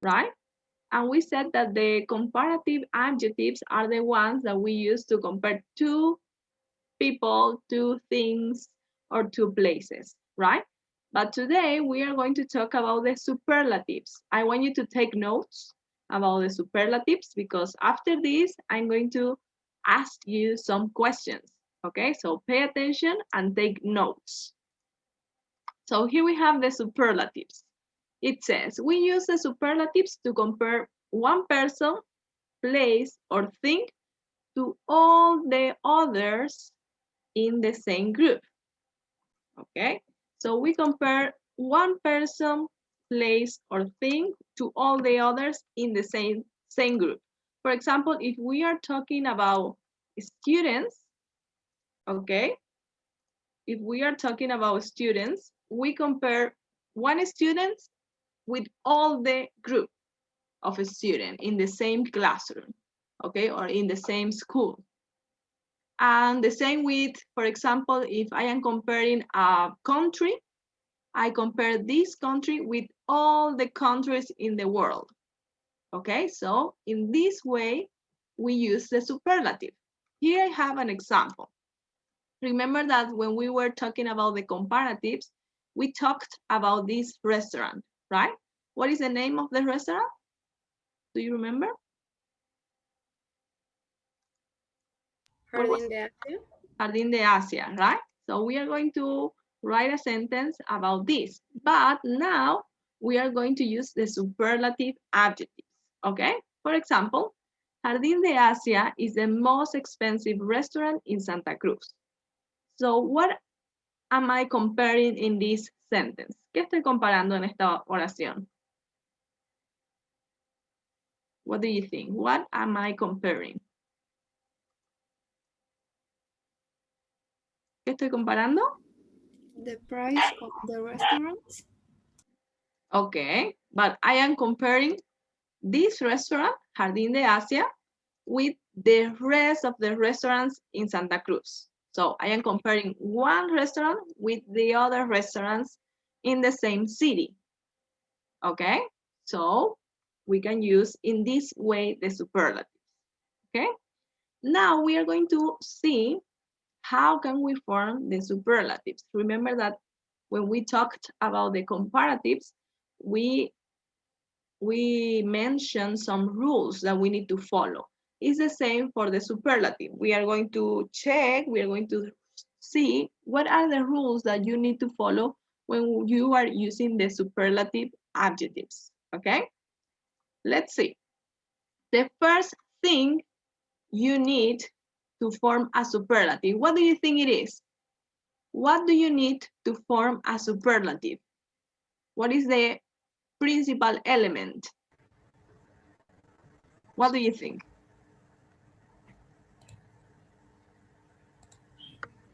right? And we said that the comparative adjectives are the ones that we use to compare two people, two things, or two places, right? But today we are going to talk about the superlatives. I want you to take notes about the superlatives because after this, I'm going to ask you some questions, okay? So pay attention and take notes. So here we have the superlatives. It says, we use the superlatives to compare one person, place, or thing to all the others in the same group. Okay, so we compare one person, place, or thing to all the others in the same group. For example, if we are talking about students, okay, if we are talking about students, we compare one student with all the group of a student in the same classroom, okay, or in the same school. And the same with, for example, if I am comparing a country, I compare this country with all the countries in the world. Okay, so in this way, we use the superlative. Here I have an example. Remember that when we were talking about the comparatives, we talked about this restaurant, right? What is the name of the restaurant? Do you remember? What was Jardín de Asia. Jardín de Asia, right? So we are going to write a sentence about this. But now we are going to use the superlative adjectives, okay? For example, Jardín de Asia is the most expensive restaurant in Santa Cruz. So what am I comparing in this sentence? ¿Qué estoy comparando en esta oración? What do you think? What am I comparing? ¿Qué estoy comparando? The price of the restaurant. Okay, but I am comparing this restaurant, Jardín de Asia, with the rest of the restaurants in Santa Cruz. So I am comparing one restaurant with the other restaurants in the same city. Okay, so we can use in this way the superlatives. Okay, now we are going to see how can we form the superlatives. Remember that when we talked about the comparatives, we mentioned some rules that we need to follow. It's the same for the superlative. We are going to check, we are going to see what are the rules that you need to follow when you are using the superlative adjectives, okay? Let's see. The first thing you need to form a superlative, what do you think it is? What do you need to form a superlative? What is the principal element? What do you think?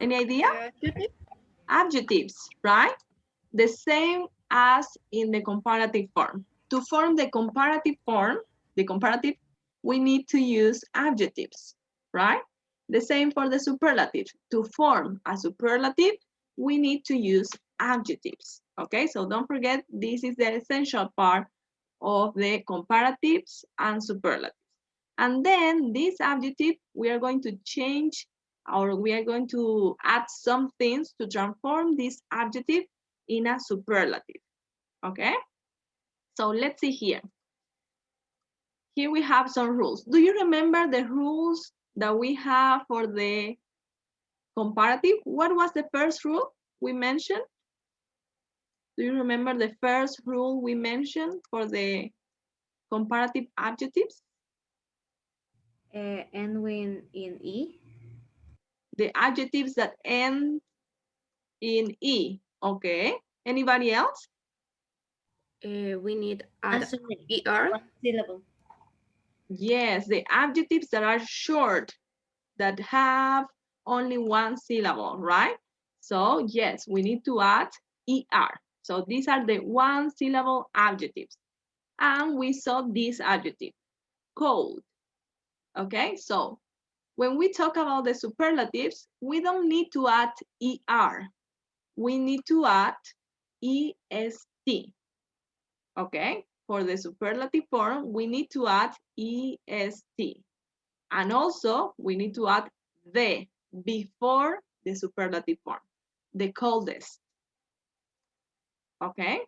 Any idea? Adjective. Adjectives, right? The same as in the comparative form. To form the comparative form, the comparative, we need to use adjectives, right? The same for the superlative. To form a superlative, we need to use adjectives, okay? So don't forget, this is the essential part of the comparatives and superlatives. And then this adjective, we are going to change or we are going to add some things to transform this adjective in a superlative, okay? So let's see here. Here we have some rules. Do you remember the rules that we have for the comparative? What was the first rule we mentioned? Do you remember the first rule we mentioned for the comparative adjectives? End in E. The adjectives that end in E, okay? Anybody else? We need I'm add sorry, ER. one syllable. Yes, the adjectives that are short, that have only one syllable, right? So yes, we need to add ER. So these are the one syllable adjectives. And we saw this adjective, cold. Okay, so when we talk about the superlatives, we don't need to add ER. We need to add EST. Okay, for the superlative form, we need to add est. And also, we need to add the before the superlative form, the coldest. Okay?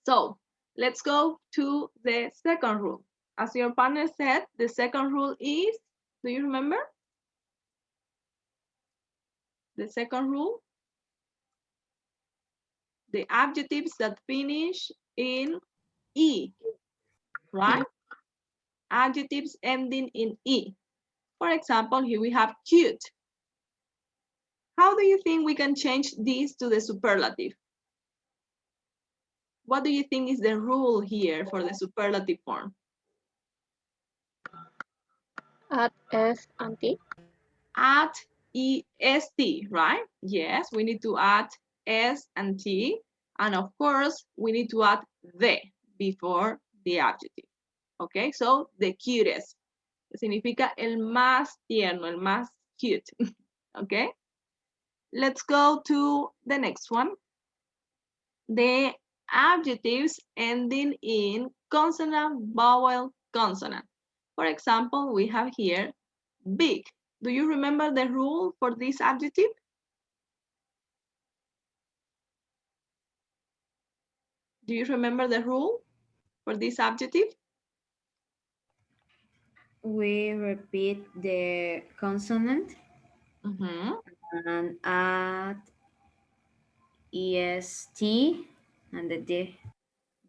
So, let's go to the second rule. As your partner said, the second rule is, do you remember? The second rule? The adjectives that finish in E, right? Adjectives ending in E. For example, here we have cute. How do you think we can change this to the superlative? What do you think is the rule here for the superlative form? Add S and T. Add est, right? Yes, we need to add s and t. And of course, we need to add the before the adjective. Okay, so the cutest. Significa el más tierno, el más cute. Okay, let's go to the next one. The adjectives ending in consonant, vowel, consonant. For example, we have here big. Do you remember the rule for this adjective? Do you remember the rule for this adjective? We repeat the consonant and add est and the d.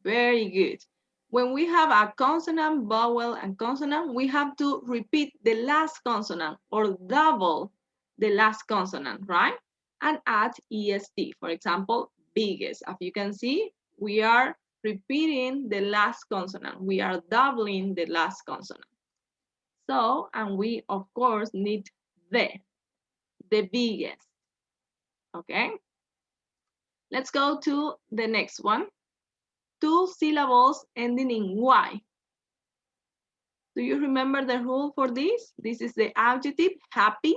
Very good. When we have a consonant, vowel, and consonant, we have to repeat the last consonant or double the last consonant, right? And add est. For example, biggest. As you can see, we are repeating the last consonant. We are doubling the last consonant. So, and we, of course, need the biggest. Okay? Let's go to the next one. Two syllables ending in Y. Do you remember the rule for this? This is the adjective, happy.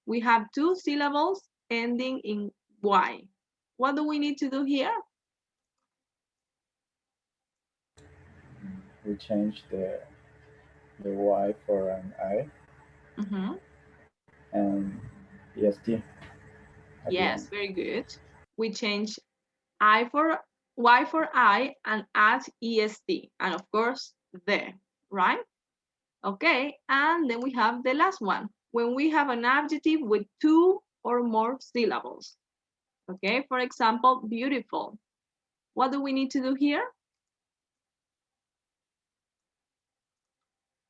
We have two syllables ending in Y. What do we need to do here? We change the Y for an I and est. Yes, very good. We change I for Y for I and add est, and of course the, right? Okay, and then we have the last one. When we have an adjective with two or more syllables. Okay, for example, beautiful. What do we need to do here?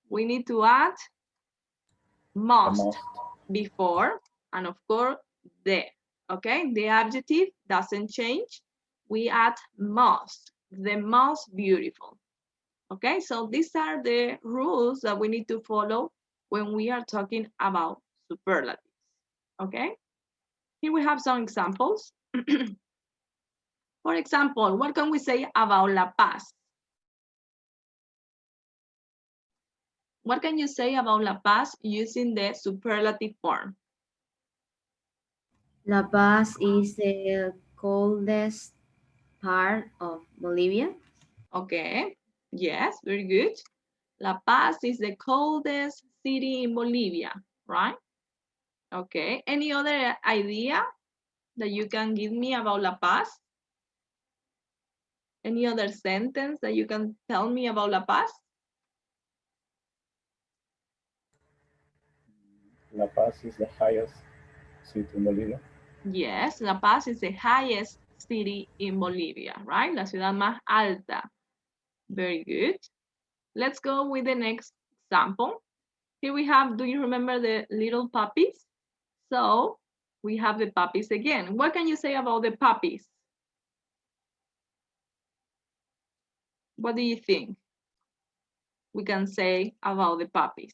We need to add must before, and of course, the. Okay, the adjective doesn't change. We add must, the most beautiful. Okay, so these are the rules that we need to follow when we are talking about superlatives. Okay, here we have some examples. For example, what can we say about La Paz? What can you say about La Paz using the superlative form? La Paz is the coldest part of Bolivia. Okay, yes, very good. La Paz is the coldest city in Bolivia, right? Okay, any other idea that you can give me about La Paz? Any other sentence that you can tell me about La Paz? La Paz is the highest city in Bolivia. Yes, La Paz is the highest city in Bolivia, right? La ciudad más alta. Very good. Let's go with the next example. Here we have, do you remember the little puppies? So we have the puppies again. What can you say about the puppies? What do you think we can say about the puppies?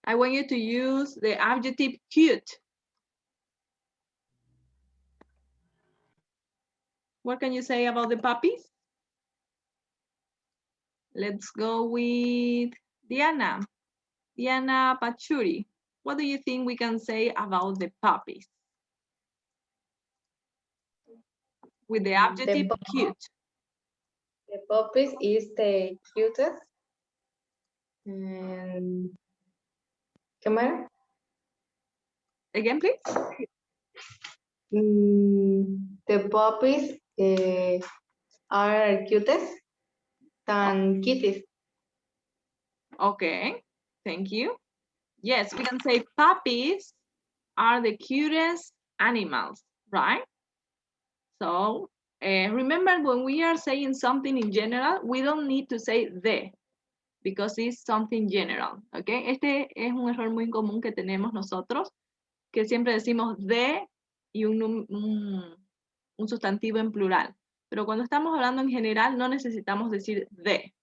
I want you to use the adjective cute. What can you say about the puppies? Let's go with Diana. Diana Pachuri. What do you think we can say about the puppies? with the adjective cute. The puppy is the cutest. And ¿qué más? Again, please. The puppies are cutest than kitties. Okay, thank you. Yes, we can say puppies are the cutest animals, right? So remember, when we are saying something in general, we don't need to say the, because it's something general, okay? Este es un error muy común que tenemos nosotros, que siempre decimos de y un sustantivo en plural. Pero cuando estamos hablando en general, no necesitamos decir de.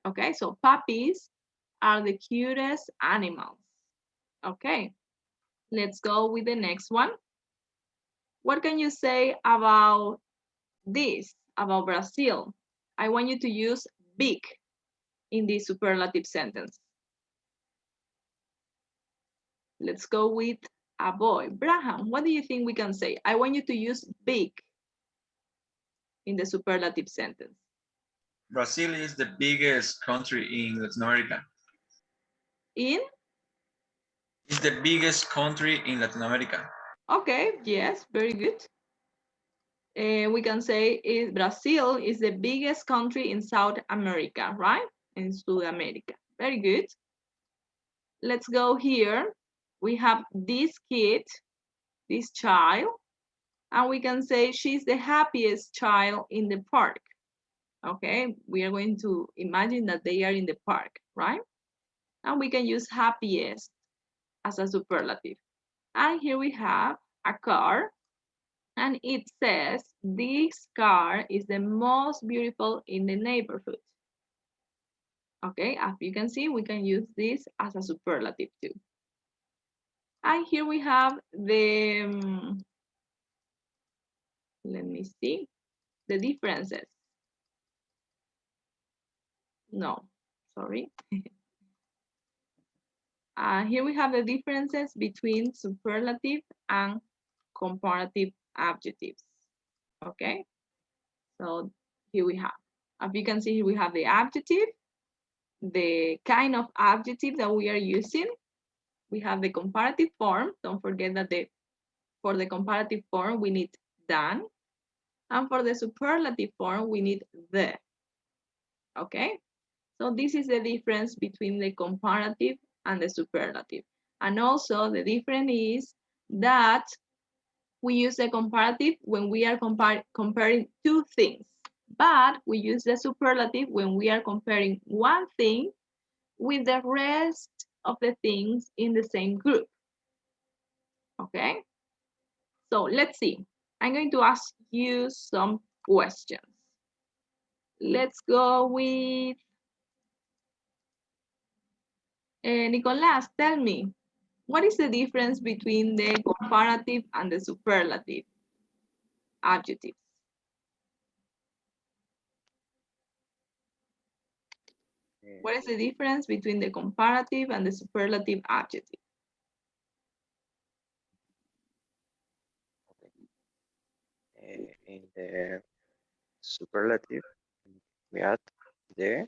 Okay, so puppies are the cutest animals. Okay, let's go with the next one. What can you say about this, about Brazil? I want you to use big in the superlative sentence. Let's go with a boy. Braham, what do you think we can say? I want you to use big in the superlative sentence. Brazil is the biggest country in Latin America. In? It's the biggest country in Latin America. Okay, yes, very good. We can say Brazil is the biggest country in South America, right? In South America. Very good. Let's go here. We have this kid, this child, and we can say she's the happiest child in the park. Okay, we are going to imagine that they are in the park, right? And we can use happiest as a superlative. And here we have a car, and it says this car is the most beautiful in the neighborhood. Okay, as you can see, we can use this as a superlative too. And here we have the, let me see, the differences. No, sorry. Here we have the differences between superlative and comparative adjectives. Okay, so here we have, as you can see, here we have the adjective, the kind of adjective that we are using. We have the comparative form. Don't forget that for the comparative form, we need than. And for the superlative form, we need the. Okay? So this is the difference between the comparative and the superlative. And also the difference is that we use the comparative when we are comparing two things. But we use the superlative when we are comparing one thing with the rest of the things in the same group. Okay? So let's see. I'm going to ask you some questions. Let's go with Nicolas, tell me, what is the difference between the comparative and the superlative adjectives? What is the difference between the comparative and the superlative adjective? In the superlative, we add the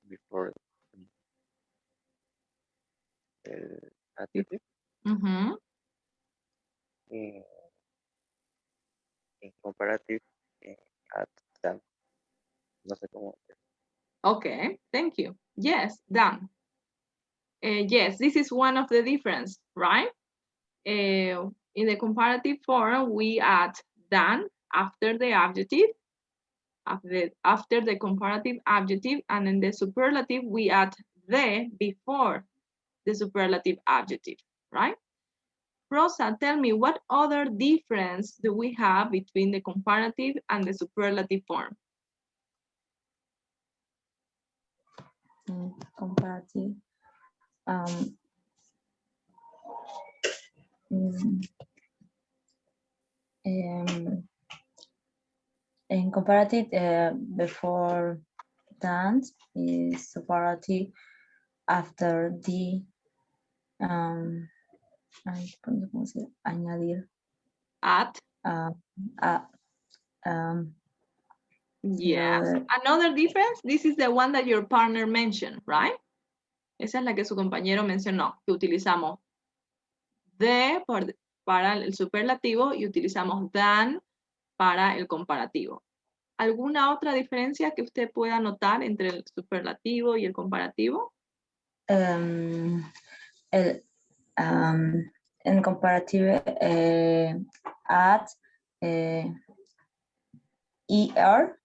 before the adjective. Mm-hmm. In, in comparative, add than. No sé cómo. Okay, thank you. Yes, done. Yes, this is one of the difference, right? In the comparative form, we add than after the adjective, after the comparative adjective, and in the superlative, we add the before the superlative adjective, right? Rosa, tell me, what other difference do we have between the comparative and the superlative form? Comparative. Mm, in comparative, before than is superlative, after the ¿cómo se dice? Añadir. At. Yes. Another difference, this is the one that your partner mentioned, right? Esa es la que su compañero mencionó, que utilizamos de para el superlativo y utilizamos than para el comparativo. ¿Alguna otra diferencia que usted pueda notar entre el superlativo y el comparativo? En comparative, add er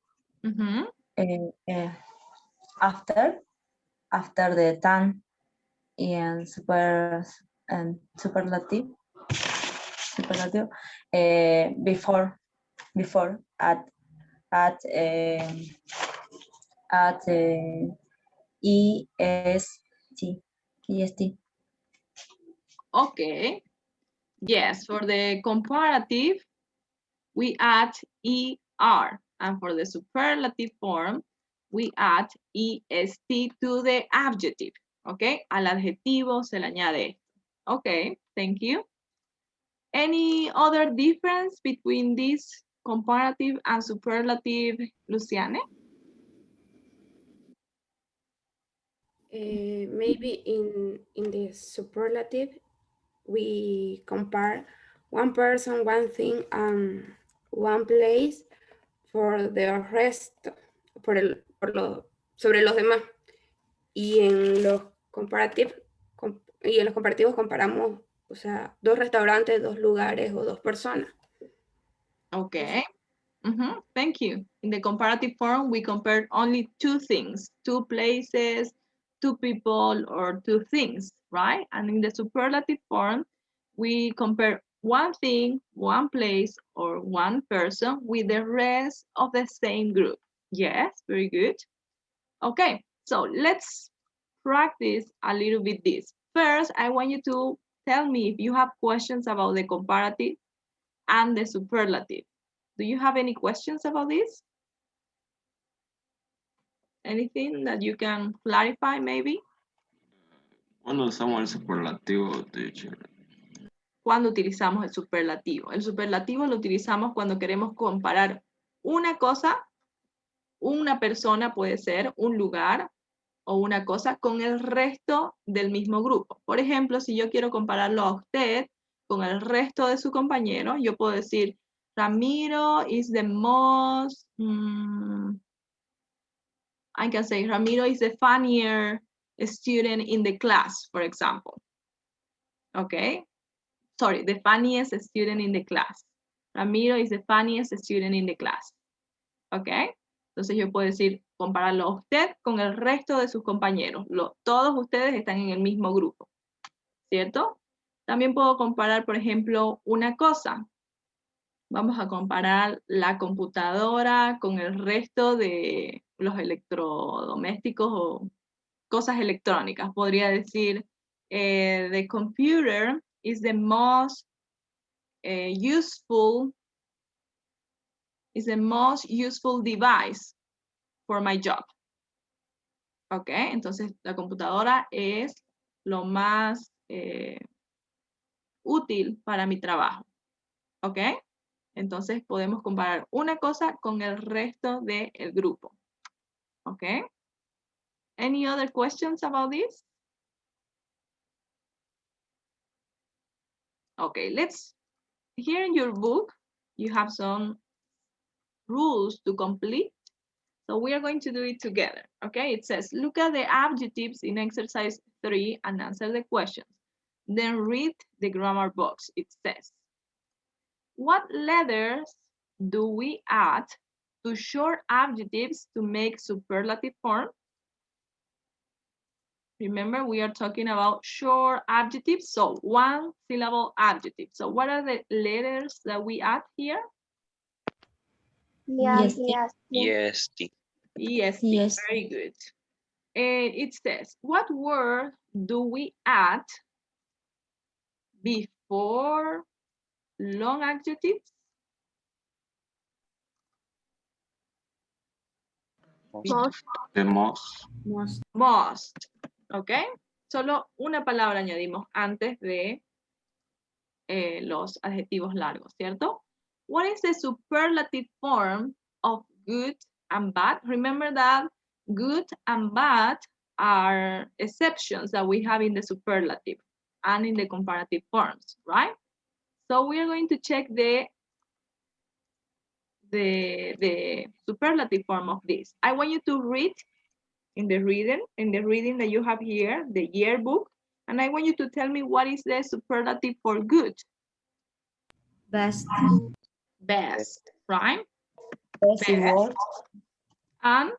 after the than, and superlative before at est. Okay. Yes, for the comparative, we add er, and for the superlative form, we add est to the adjective. Okay, al adjetivo se le añade esto. Okay, thank you. Any other difference between this comparative and superlative, Luciane? Maybe in the superlative, we compare one person, one thing, and one place for the rest, sobre los demás. Y en los comparativos comparamos, o sea, 2 restaurantes, 2 lugares o 2 personas. Okay. Thank you. In the comparative form, we compared only 2 things, 2 places, 2 people, or 2 things, right? And in the superlative form, we compare 1 thing, 1 place, or 1 person with the rest of the same group. Yes, very good. Okay, so let's practice a little bit this. First, I want you to tell me if you have questions about the comparative and the superlative. Do you have any questions about this? Anything that you can clarify maybe? ¿Cuándo usamos el superlativo, teacher? ¿Cuándo utilizamos el superlativo? El superlativo lo utilizamos cuando queremos comparar una cosa, una persona puede ser, un lugar o una cosa con el resto del mismo grupo. Por ejemplo, si yo quiero compararlo a usted con el resto de su compañero, yo puedo decir, Ramiro is the most, I can say Ramiro is the funnier student in the class, for example. Okay? Sorry, the funniest student in the class. Ramiro is the funniest student in the class. Okay? Entonces yo puedo decir, compararlo a usted con el resto de sus compañeros. Todos ustedes están en el mismo grupo. ¿Cierto? También puedo comparar, por ejemplo, una cosa. Vamos a comparar la computadora con el resto de los electrodomésticos o cosas electrónicas. Podría decir, the computer is the most useful device for my job. Ok, entonces la computadora es lo más útil para mi trabajo. Ok, entonces podemos comparar una cosa con el resto del grupo. Ok. Any other questions about this? Okay, here in your book, you have some rules to complete. So we are going to do it together, okay? It says, look at the adjectives in exercise 3 and answer the questions. Then read the grammar box. It says, what letters do we add to short adjectives to make superlative form? Remember, we are talking about short adjectives, so 1 syllable adjective. So what are the letters that we add here? Yes. Yes. Yes, very good. And it says, what word do we add before long adjectives? Most. The most. Most, ¿ok? Solo una palabra añadimos antes de los adjetivos largos, ¿cierto? What is the superlative form of good and bad? Remember that good and bad are exceptions that we have in the superlative and in the comparative forms, right? So we are going to check the superlative form of this. I want you to read in the reading that you have here, the yearbook, and I want you to tell me what is the superlative for good. Best. Best, right? Best Best. And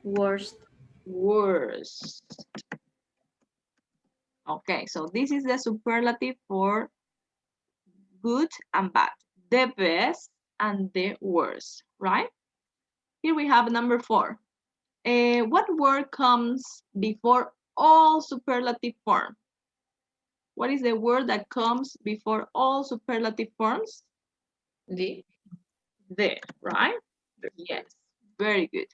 Worst. worst. Okay, so this is the superlative for good and bad. The best and the worst, right? Here we have number 4. What word comes before all superlative form? What is the word that comes before all superlative forms? The. The, right? Yes, very good.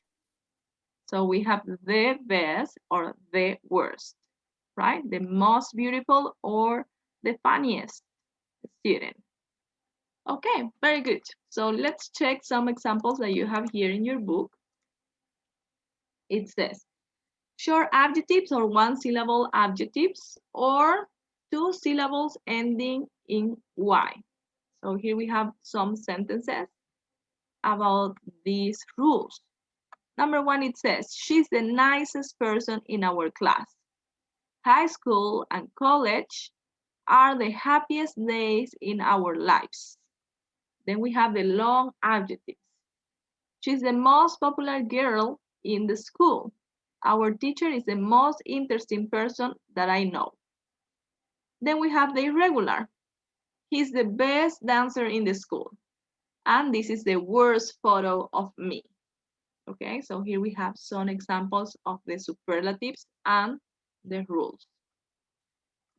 So we have the best or the worst, right? The most beautiful or the funniest student. Okay, very good. So let's check some examples that you have here in your book. It says, short adjectives or one-syllable adjectives or two syllables ending in Y. So here we have some sentences about these rules. Number 1, it says, she's the nicest person in our class. High school and college are the happiest days in our lives. Then we have the long adjectives. She's the most popular girl in the school. Our teacher is the most interesting person that I know. Then we have the irregular. He's the best dancer in the school. And this is the worst photo of me. Okay, so here we have some examples of the superlatives and the rules.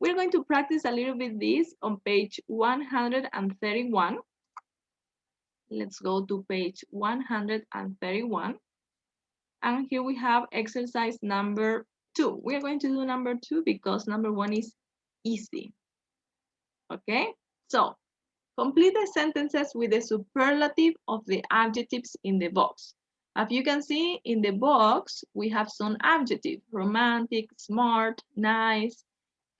We're going to practice a little bit this on page 131. Let's go to page 131. And here we have exercise number 2. We are going to do number 2 because number 1 is easy. Okay, so complete the sentences with the superlative of the adjectives in the box. As you can see in the box, we have some adjectives: romantic, smart, nice,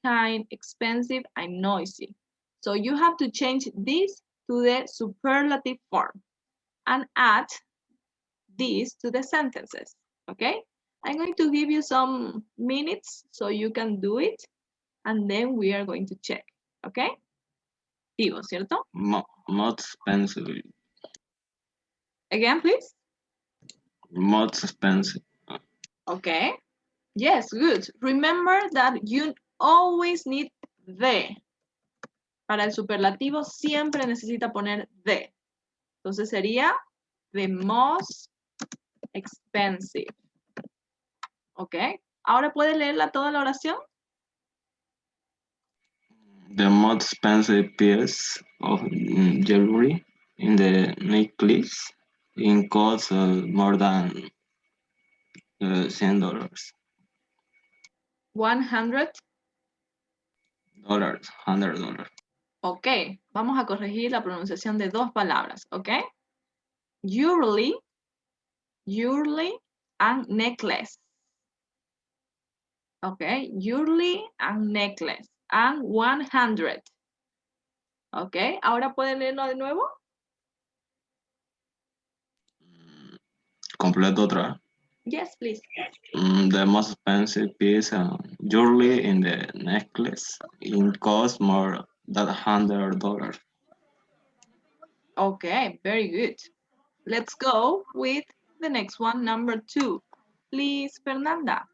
kind, expensive, and noisy. So you have to change this to the superlative form and add this to the sentences, okay? I'm going to give you some minutes so you can do it, and then we are going to check, okay? Digo, ¿cierto? More expensive. Again, please. More expensive. Okay. Yes, good. Remember that you always need the. Para el superlativo siempre necesita poner the. Entonces sería the most expensive. Ok. Ahora puede leerla toda la oración. The most expensive piece of jewelry in the necklace costs more than $100. $100. $100. Ok. Vamos a corregir la pronunciación de dos palabras. Ok. Jewelry. Jewelry and necklace. Ok. Jewelry and necklace. And 100. Ok. Ahora puede leerlo de nuevo. Completo otra. Yes, please. The most expensive piece of jewelry in the necklace costs more than $100. Okay, very good. Let's go with the next one, number 2. Please, Fernanda.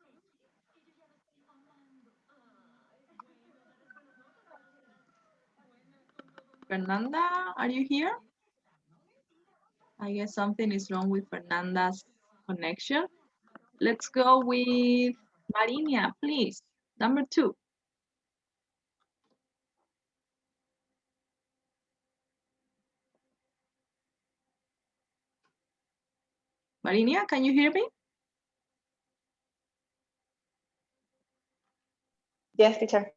Fernanda, are you here? I guess something is wrong with Fernanda's connection. Let's go with Marinia, please. Number 2. Marinia, can you hear me? Yes, teacher.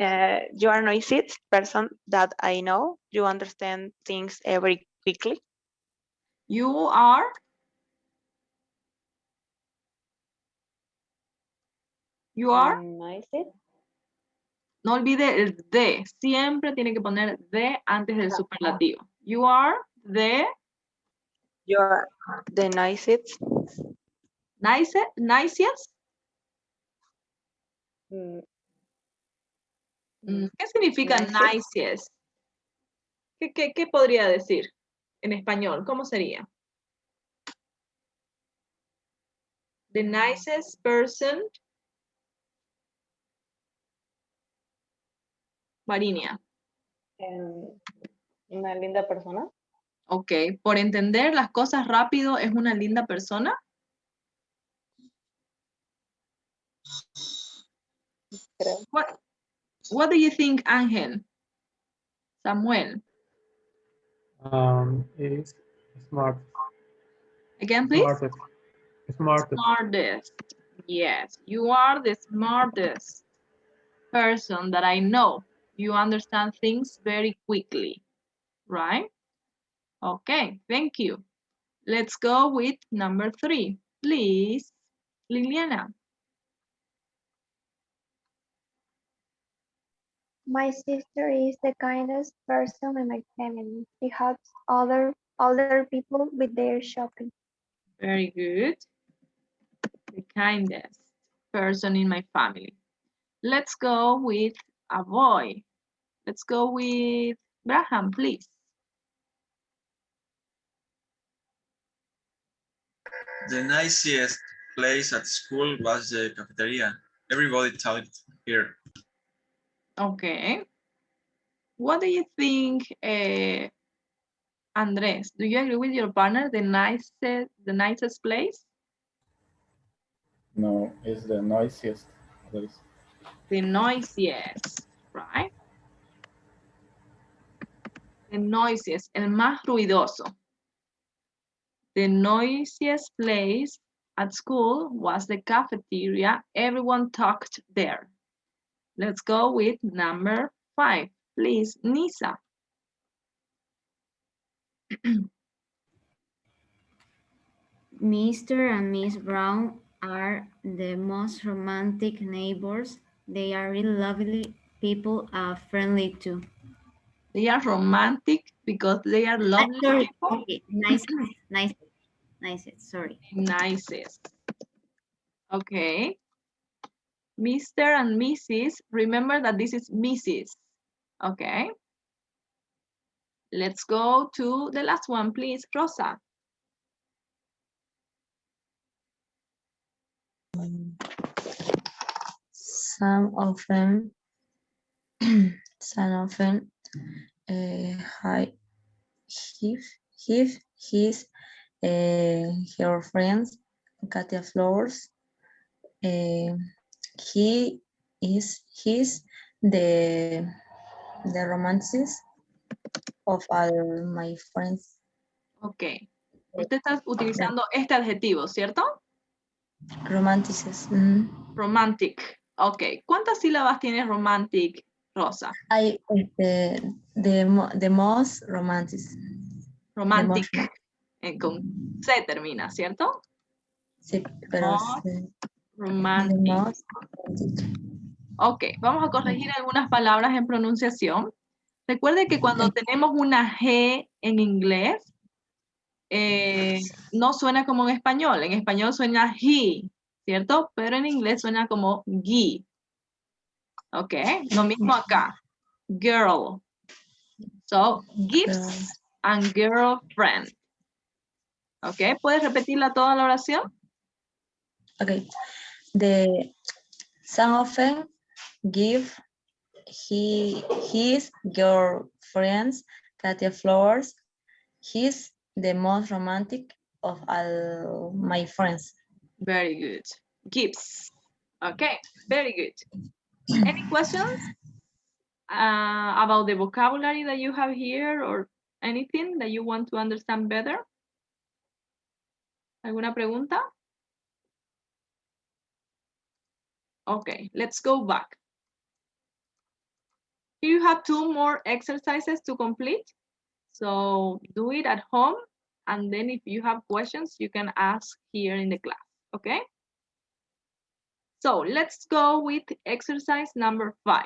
You are noisy person that I know. You understand things very quickly. You are. You are. Noisy. No olvide el de. Siempre tiene que poner de antes del superlativo. You are the You are the nicest. nicest. Mm, ¿Qué significa Nicest. nicest? ¿Qué podría decir en español? ¿Cómo sería? The nicest person. Marinia. Una linda persona. Ok, por entender las cosas rápido es una linda persona. Creo. What do you think, Ángel? Samuel. Is smart. Again, please. Smartest. Smartest. Smartest. Yes, you are the smartest person that I know. You understand things very quickly, right? Okay, thank you. Let's go with number 3. Please, Liliana. My sister is the kindest person in my family. She helps older people with their shopping. Very good. The kindest person in my family. Let's go with a boy. Let's go with Graham, please. The nicest place at school was the cafeteria. Everybody talked here. Okay. What do you think, Andres? Do you agree with your partner, the nicest place? No, it's the noisiest place. The noisiest, right? The noisiest, el más ruidoso. The noisiest place at school was the cafeteria. Everyone talked there. Let's go with number 5. Please, Nisa. Mr. and Miss Brown are the most romantic neighbors. They are really lovely people, friendly too. They are romantic because they are lovely Sorry, people. okay, nicest, sorry. Nicest. Okay. Mr. and Mrs. Remember that this is Mrs. Okay. Let's go to the last one, please, Rosa. Some of them, some of them, have his her friends, Katia Flowers. He is the romances of all my friends. Ok. Usted está utilizando este adjetivo, ¿cierto? Romantices. Romantic. Ok. ¿Cuántas sílabas tiene romantic, Rosa? I the most romantic. Romantic. Con C termina, ¿cierto? Sí, pero Romantic. the most Ok, vamos a corregir algunas palabras en pronunciación. Recuerde que cuando tenemos una G en inglés, no suena como en español. En español suena he, ¿cierto? Pero en inglés suena como gi. Ok, lo mismo acá. Girl. So, gifts and girlfriend. Ok, ¿puedes repetirla toda la oración? Okay. Some often give his girlfriends Katia flowers. He's the most romantic of all my friends. Very good. Gifts. Okay, very good. Any questions about the vocabulary that you have here or anything that you want to understand better? ¿Alguna pregunta? Okay, let's go back. Here you have 2 more exercises to complete. So do it at home. And then if you have questions, you can ask here in the class, okay? So let's go with exercise number 5.